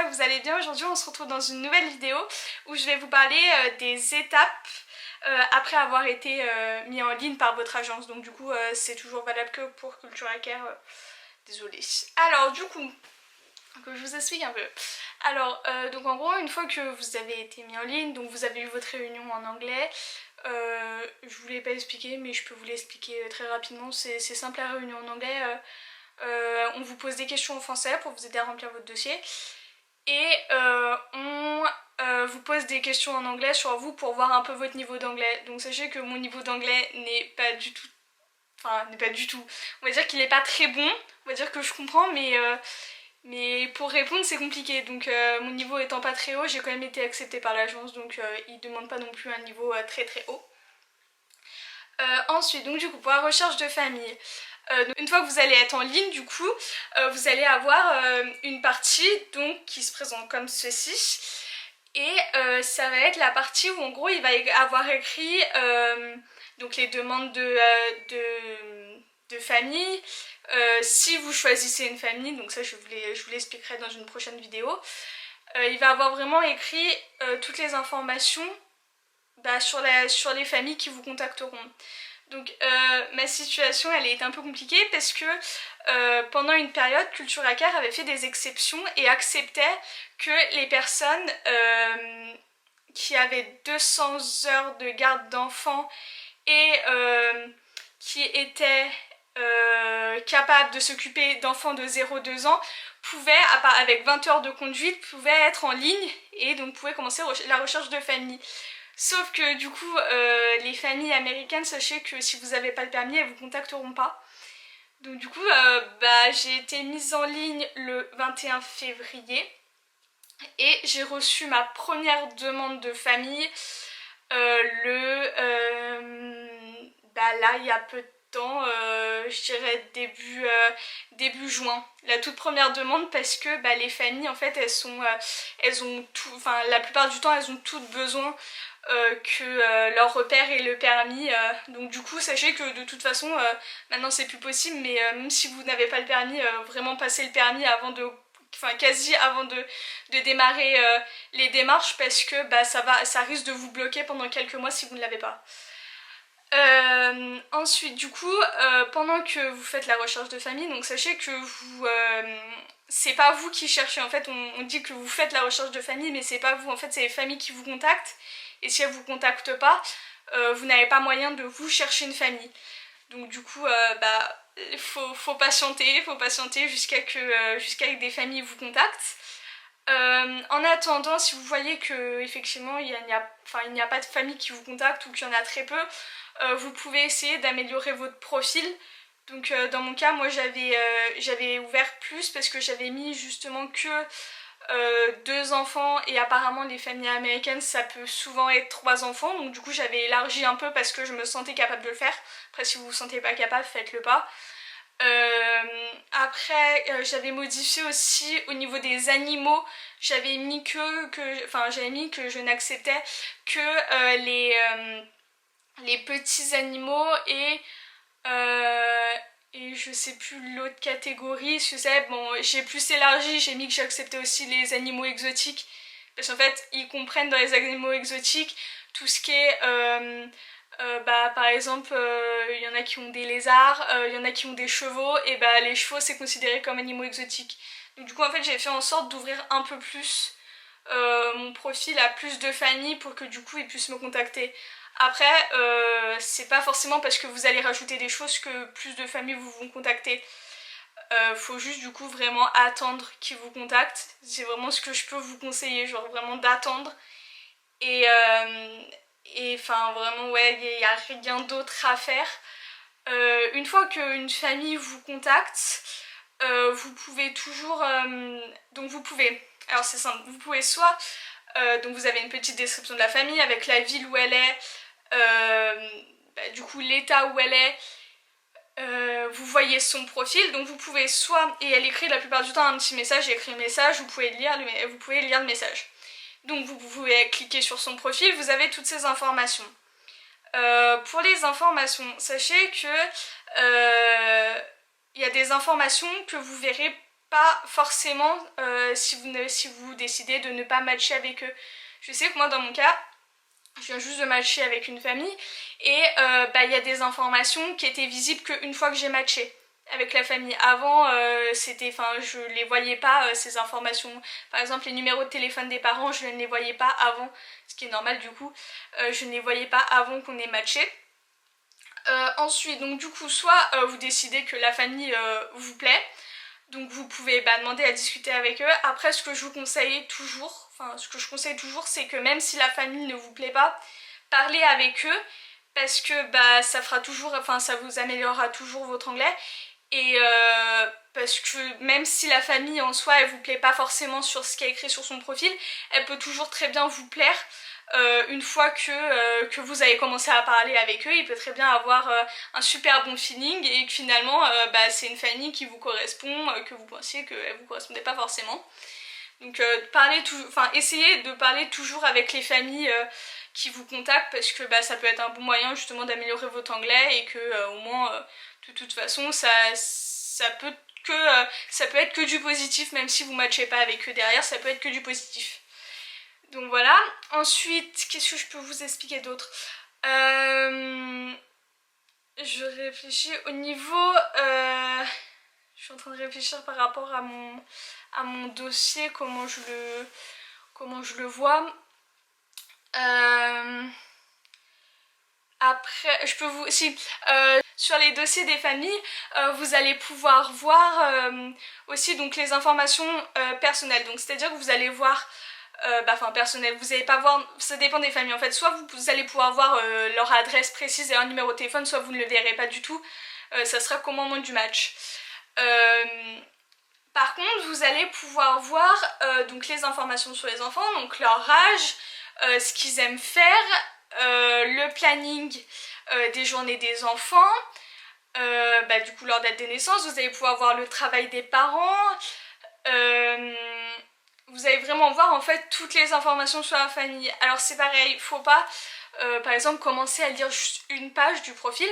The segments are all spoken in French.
j'espère que vous allez bien. Aujourd'hui on se retrouve dans une nouvelle vidéo où je vais vous parler des étapes après avoir été mis en ligne par votre agence. Donc du coup c'est toujours valable que pour Culture Hacker, désolée. Alors du coup, que je vous explique un peu. Alors donc en gros, une fois que vous avez été mis en ligne, donc vous avez eu votre réunion en anglais, je vous l'ai pas expliqué mais je peux vous l'expliquer très rapidement. C'est simple, la réunion en anglais. On vous pose des questions en français pour vous aider à remplir votre dossier et on vous pose des questions en anglais sur vous pour voir un peu votre niveau d'anglais. Donc sachez que mon niveau d'anglais n'est pas du tout, on va dire qu'il n'est pas très bon, on va dire que je comprends mais pour répondre c'est compliqué. Donc mon niveau étant pas très haut, j'ai quand même été acceptée par l'agence, donc ils demandent pas non plus un niveau très très haut. Ensuite, donc du coup, pour la recherche de famille, une fois que vous allez être en ligne, du coup, vous allez avoir une partie donc qui se présente comme ceci. Et ça va être la partie où en gros il va avoir écrit donc les demandes de famille, si vous choisissez une famille, donc ça je vous l'expliquerai dans une prochaine vidéo. Il va avoir vraiment écrit toutes les informations sur les familles qui vous contacteront. Donc ma situation elle est un peu compliquée parce que pendant une période, Culture Hacker avait fait des exceptions et acceptait que les personnes qui avaient 200 heures de garde d'enfants et qui étaient capables de s'occuper d'enfants de 0-2 ans pouvaient, avec 20 heures de conduite, pouvaient être en ligne et donc pouvaient commencer la recherche de famille. Sauf que du coup, les familles américaines, sachez que si vous n'avez pas le permis, elles ne vous contacteront pas. Donc du coup, j'ai été mise en ligne le 21 février et j'ai reçu ma première demande de famille là, il y a peu de temps, je dirais début juin. La toute première demande parce que les familles, en fait, elles ont tout, enfin la plupart du temps, elles ont toutes besoin que leur repère ait le permis. Donc du coup, sachez que de toute façon, maintenant c'est plus possible, mais même si vous n'avez pas le permis, vraiment passer le permis quasi avant de démarrer les démarches parce que ça risque de vous bloquer pendant quelques mois si vous ne l'avez pas. Ensuite, du coup, pendant que vous faites la recherche de famille, donc sachez que c'est pas vous qui cherchez. En fait, on dit que vous faites la recherche de famille, mais c'est pas vous. En fait, c'est les familles qui vous contactent. Et si elles vous contactent pas, vous n'avez pas moyen de vous chercher une famille. Donc du coup, faut patienter jusqu'à que des familles vous contactent. En attendant, si vous voyez que effectivement il n'y a pas de famille qui vous contacte ou qu'il y en a très peu, vous pouvez essayer d'améliorer votre profil. Donc dans mon cas, moi j'avais ouvert plus parce que j'avais mis justement que 2 enfants et apparemment les familles américaines ça peut souvent être 3 enfants. Donc du coup j'avais élargi un peu parce que je me sentais capable de le faire. Après si vous vous sentez pas capable, faites-le pas. Après j'avais modifié aussi au niveau des animaux, j'avais mis que je n'acceptais que les petits animaux et je sais plus l'autre catégorie, ce que c'est, bon j'ai plus élargi, j'ai mis que j'acceptais aussi les animaux exotiques parce qu'en fait ils comprennent dans les animaux exotiques tout ce qui est par exemple, il y en a qui ont des lézards, il y en a qui ont des chevaux, et les chevaux c'est considéré comme animaux exotiques. Donc du coup en fait j'ai fait en sorte d'ouvrir un peu plus mon profil à plus de familles pour que du coup ils puissent me contacter. Après, c'est pas forcément parce que vous allez rajouter des choses que plus de familles vous vont contacter. Faut juste du coup vraiment attendre qu'ils vous contactent. C'est vraiment ce que je peux vous conseiller, genre vraiment d'attendre. Et enfin vraiment ouais, il n'y a rien d'autre à faire. Une fois qu'une famille vous contacte, vous pouvez toujours... donc vous pouvez, alors c'est simple, vous pouvez soit... donc vous avez une petite description de la famille avec la ville où elle est, du coup l'état où elle est, vous voyez son profil, donc vous pouvez soit, et elle écrit la plupart du temps un petit message, j'ai écrit un message, vous pouvez lire le message. Donc vous pouvez cliquer sur son profil, vous avez toutes ces informations. Pour les informations, sachez que il y a des informations que vous verrez pas forcément si vous décidez de ne pas matcher avec eux. Je sais que moi dans mon cas, je viens juste de matcher avec une famille et il y a des informations qui étaient visibles qu'une fois que j'ai matché avec la famille. Avant, je les voyais pas, ces informations. Par exemple, les numéros de téléphone des parents, je ne les voyais pas avant, ce qui est normal du coup. Je ne les voyais pas avant qu'on ait matché. Ensuite, donc du coup, soit vous décidez que la famille vous plaît, donc vous pouvez demander à discuter avec eux. Après, ce que je conseille toujours, c'est que même si la famille ne vous plaît pas, parlez avec eux parce que ça fera toujours, ça vous améliorera toujours votre anglais. Et parce que même si la famille en soi elle vous plaît pas forcément sur ce qui est écrit sur son profil, elle peut toujours très bien vous plaire une fois que vous avez commencé à parler avec eux. Il peut très bien avoir un super bon feeling et que finalement c'est une famille qui vous correspond, que vous pensiez qu'elle vous correspondait pas forcément. Donc essayez de parler toujours avec les familles qui vous contactent parce que ça peut être un bon moyen justement d'améliorer votre anglais et que au moins de toute façon ça peut être que du positif, même si vous matchez pas avec eux derrière, ça peut être que du positif. Donc voilà. Ensuite, qu'est-ce que je peux vous expliquer d'autre? Je réfléchis au niveau... je suis en train de réfléchir par rapport à mon dossier, comment je le vois. Après, je peux vous... Si, sur les dossiers des familles, vous allez pouvoir voir aussi donc, les informations personnelles. Donc c'est-à-dire que vous allez voir... personnel, vous n'allez pas voir, ça dépend des familles en fait, soit vous allez pouvoir voir leur adresse précise et un numéro de téléphone, soit vous ne le verrez pas du tout, ça sera qu'au moment du match. Par contre, vous allez pouvoir voir donc les informations sur les enfants, donc leur âge, ce qu'ils aiment faire, le planning des journées des enfants, du coup leur date de naissance, vous allez pouvoir voir le travail des parents, vous allez vraiment voir en fait toutes les informations sur la famille. Alors c'est pareil, faut pas par exemple commencer à lire juste une page du profil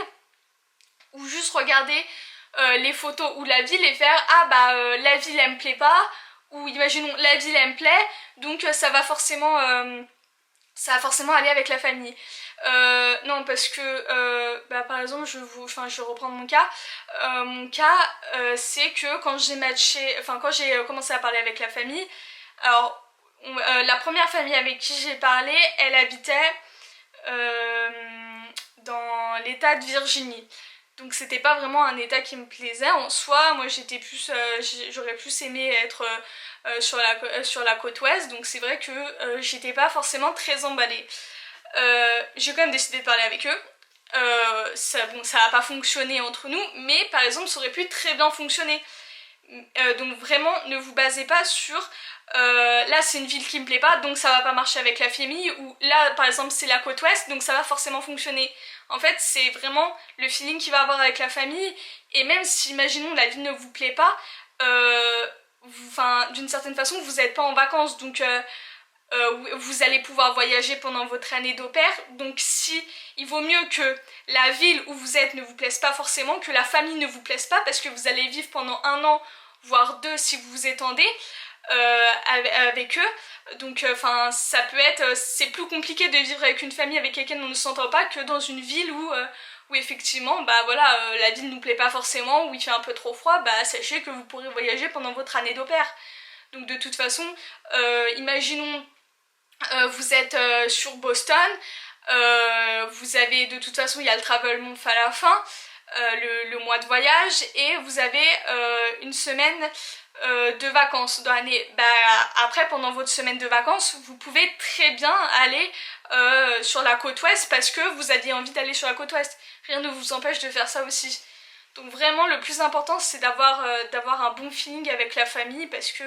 ou juste regarder les photos ou la ville et faire la ville elle me plaît pas, ou imaginons la ville elle me plaît donc ça va forcément aller avec la famille. Non, parce que par exemple je vais reprendre mon cas. C'est que quand j'ai commencé à parler avec la famille, alors la première famille avec qui j'ai parlé, elle habitait dans l'état de Virginie. Donc c'était pas vraiment un état qui me plaisait en soi. Moi j'aurais plus aimé être sur la côte ouest. Donc c'est vrai que j'étais pas forcément très emballée. J'ai quand même décidé de parler avec eux. Ça a pas fonctionné entre nous, mais par exemple ça aurait pu très bien fonctionner. Donc vraiment ne vous basez pas sur là c'est une ville qui me plaît pas donc ça va pas marcher avec la famille, ou là par exemple c'est la côte ouest donc ça va forcément fonctionner. En fait c'est vraiment le feeling qu'il va avoir avec la famille, et même si imaginons la ville ne vous plaît pas, d'une certaine façon vous n'êtes pas en vacances, donc vous allez pouvoir voyager pendant votre année d'au pair, donc si il vaut mieux que la ville où vous êtes ne vous plaise pas forcément, que la famille ne vous plaise pas, parce que vous allez vivre pendant 1 an voire 2 si vous vous étendez avec eux. Donc ça peut être, c'est plus compliqué de vivre avec une famille avec laquelle on ne s'entend pas que dans une ville où effectivement la ville ne nous plaît pas forcément, où il fait un peu trop froid. Sachez que vous pourrez voyager pendant votre année d'au pair. Donc de toute façon imaginons vous êtes sur Boston, vous avez de toute façon il y a le travel month à la fin, le mois de voyage, et vous avez une semaine de vacances dans l'année. Après pendant votre semaine de vacances vous pouvez très bien aller sur la côte ouest parce que vous aviez envie d'aller sur la côte ouest, rien ne vous empêche de faire ça aussi. Donc vraiment le plus important c'est d'avoir un bon feeling avec la famille, parce que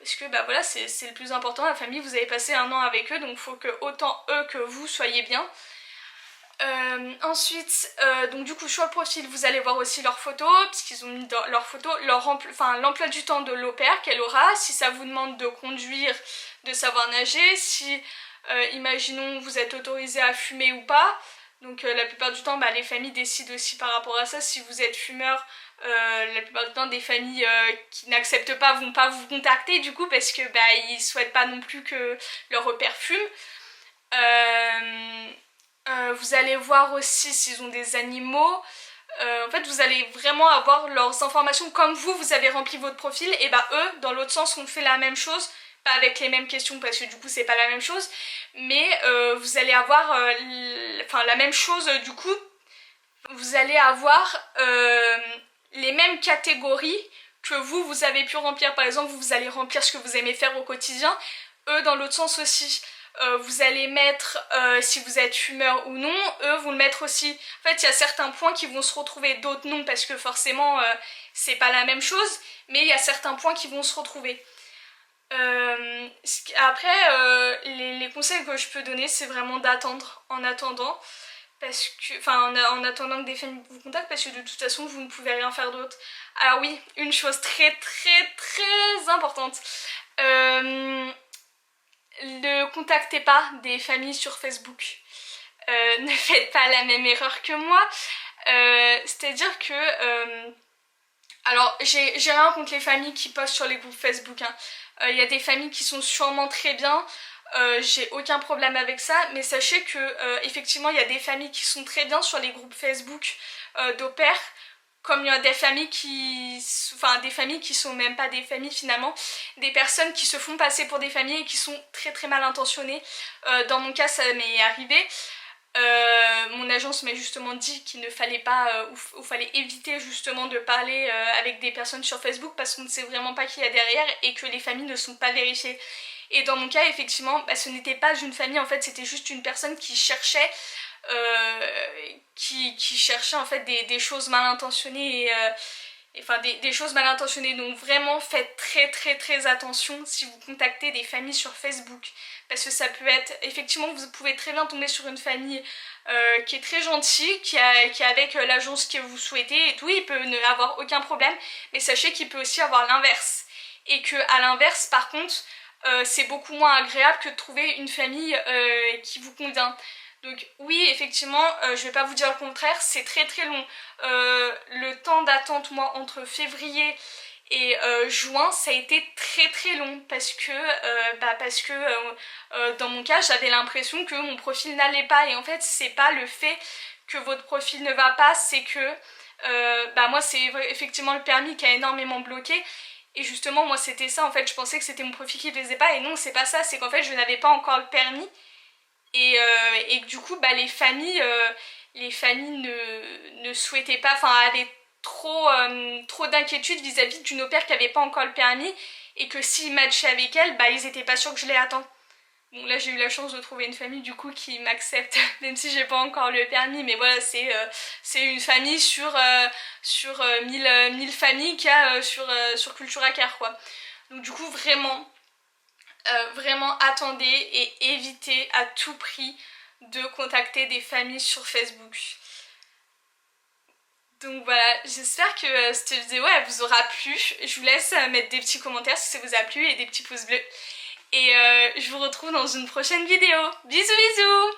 c'est le plus important, la famille, vous avez passé 1 an avec eux, donc il faut que autant eux que vous soyez bien. Ensuite, donc du coup sur le profil vous allez voir aussi leurs photos, puisqu'ils ont mis dans leurs photos l'emploi du temps de l'au pair qu'elle aura, si ça vous demande de conduire, de savoir nager, si imaginons vous êtes autorisé à fumer ou pas. Donc la plupart du temps, les familles décident aussi par rapport à ça. Si vous êtes fumeur, la plupart du temps, des familles qui n'acceptent pas vont pas vous contacter du coup parce que ils souhaitent pas non plus que leur père fume. Vous allez voir aussi s'ils ont des animaux. En fait, vous allez vraiment avoir leurs informations comme vous avez rempli votre profil. Et eux, dans l'autre sens, ont fait la même chose. Pas avec les mêmes questions parce que du coup, c'est pas la même chose. Mais vous allez avoir la même chose du coup. Vous allez avoir les mêmes catégories que vous avez pu remplir. Par exemple, vous allez remplir ce que vous aimez faire au quotidien. Eux, dans l'autre sens aussi. Vous allez mettre si vous êtes fumeur ou non, eux vont le mettre aussi. En fait, il y a certains points qui vont se retrouver, d'autres non, parce que forcément, c'est pas la même chose, mais il y a certains points qui vont se retrouver. Après, les conseils que je peux donner, c'est vraiment d'attendre en attendant. Parce que, en attendant que des familles vous contactent, parce que de toute façon, vous ne pouvez rien faire d'autre. Alors oui, une chose très très très importante. Ne contactez pas des familles sur Facebook. Ne faites pas la même erreur que moi. C'est-à-dire que... alors, j'ai rien contre les familles qui postent sur les groupes Facebook. Y a des familles qui sont sûrement très bien. J'ai aucun problème avec ça. Mais sachez que, effectivement, il y a des familles qui sont très bien sur les groupes Facebook d'au pair. Comme il y a des familles qui sont même pas des familles finalement, des personnes qui se font passer pour des familles et qui sont très très mal intentionnées. Dans mon cas, ça m'est arrivé. Mon agence m'a justement dit qu'il ne fallait pas, ou fallait éviter justement de parler avec des personnes sur Facebook parce qu'on ne sait vraiment pas qui y a derrière et que les familles ne sont pas vérifiées. Et dans mon cas, effectivement, ce n'était pas une famille, en fait, c'était juste une personne qui cherchait qui cherchait en fait des choses mal intentionnées des choses mal intentionnées. Donc vraiment faites très très très attention si vous contactez des familles sur Facebook, parce que ça peut être, effectivement vous pouvez très bien tomber sur une famille qui est très gentille, qui est avec l'agence que vous souhaitez et tout, il peut ne avoir aucun problème, mais sachez qu'il peut aussi avoir l'inverse, et que à l'inverse par contre c'est beaucoup moins agréable que de trouver une famille qui vous convient. Donc oui, effectivement, je vais pas vous dire le contraire, c'est très très long. Le temps d'attente, moi, entre février et juin, ça a été très très long parce que dans mon cas, j'avais l'impression que mon profil n'allait pas. Et en fait, c'est pas le fait que votre profil ne va pas, c'est que moi, c'est effectivement le permis qui a énormément bloqué. Et justement, moi, c'était ça, en fait, je pensais que c'était mon profil qui ne plaisait pas. Et non, c'est pas ça, c'est qu'en fait, je n'avais pas encore le permis. Et du coup, les familles ne souhaitaient pas, avaient trop d'inquiétude vis-à-vis d'une au pair qui n'avait pas encore le permis, et que s'ils matchaient avec elle, ils étaient pas sûrs que je les attends. Bon, là j'ai eu la chance de trouver une famille du coup qui m'accepte, même si j'ai pas encore le permis, mais voilà, c'est une famille sur 1000 familles qu'il y a sur Cultura Care, quoi. Donc du coup, vraiment attendez et évitez à tout prix de contacter des familles sur Facebook. Donc voilà, j'espère que cette vidéo elle vous aura plu. Je vous laisse mettre des petits commentaires si ça vous a plu et des petits pouces bleus. Et je vous retrouve dans une prochaine vidéo. Bisous bisous!